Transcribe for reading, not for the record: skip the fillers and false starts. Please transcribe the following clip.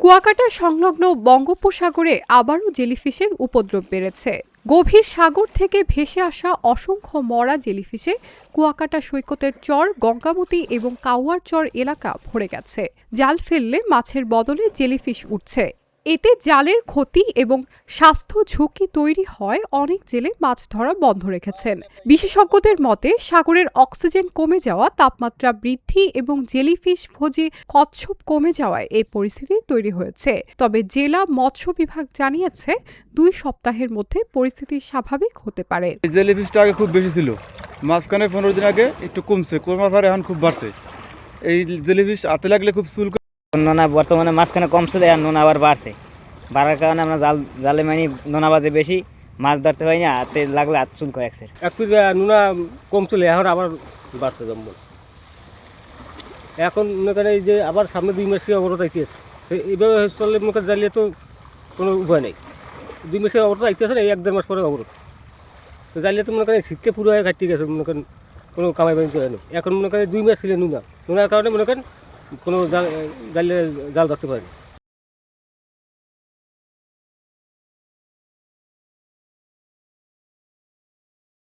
কুয়াকাটা সংলগ্ন বঙ্গোপসাগরে আবারও জেলিফিশের উপদ্রব বেড়েছে। গভীর সাগর থেকে ভেসে আসা অসংখ্য মরা জেলিফিশে কুয়াকাটা সৈকতের চর, গঙ্গামতি এবং কাউয়ার চর এলাকা ভরে গেছে। জাল ফেললে মাছের বদলে জেলিফিশ উঠছে। এতে জালের ক্ষতি এবং স্বাস্থ্য ঝুঁকি তৈরি হয়। অনেক জেলে মাছ ধরা বন্ধ রেখেছেন। বিশেষজ্ঞদের মতে সাগরের অক্সিজেন কমে যাওয়া, তাপমাত্রা বৃদ্ধি এবং জেলিফিশ ভোজী কচ্ছপ কমে যাওয়ায় এই পরিস্থিতি তৈরি হয়েছে। তবে জেলা মৎস্য বিভাগ জানিয়েছে 2 সপ্তাহের মধ্যে পরিস্থিতি স্বাভাবিক হতে পারে। জেলিফিশটা আগে খুব বেশি ছিল, মাঝখানে 15 দিন আগে একটু কমছে, কমার পরে এখন খুব বাড়ছে। এই জেলিফিশ হাতে লাগলে খুব চুল। নোনা বর্তমানে মাঝখানে কম ছিল, আর নোনা আবার বাড়ছে। বাড়ার কারণে আমরা জালে মানে নোনা বাজে বেশি, মাছ ধরতে পারি না, হাতে লাগলে হাত চুল কয়েকছে। একটু নোনা কম ছিল, এখন আবার বাড়ছে জম্বল। এখন মনে করেন এই যে আবার সামনে 2 মাসে অবরোধ আইতেছে, এইভাবে চললে মনে করেন জ্বালিয়ে তো কোনো উপায় নেই। 2 মাসে অবরোধ আইতেছে না, এই 1-1.5 মাস পরে অবরোধ। তো জ্বালিয়ে তো মনে করেন শীতকে পুরো হয়ে কাটতে গেছে, মনে করেন কোনো কামাই বাণিজ্য হয়নি। এখন মনে করেন 2 মাস ছিল নোনার কারণে মনে করেন কোনো জালে জাল ধরতে পারেনি।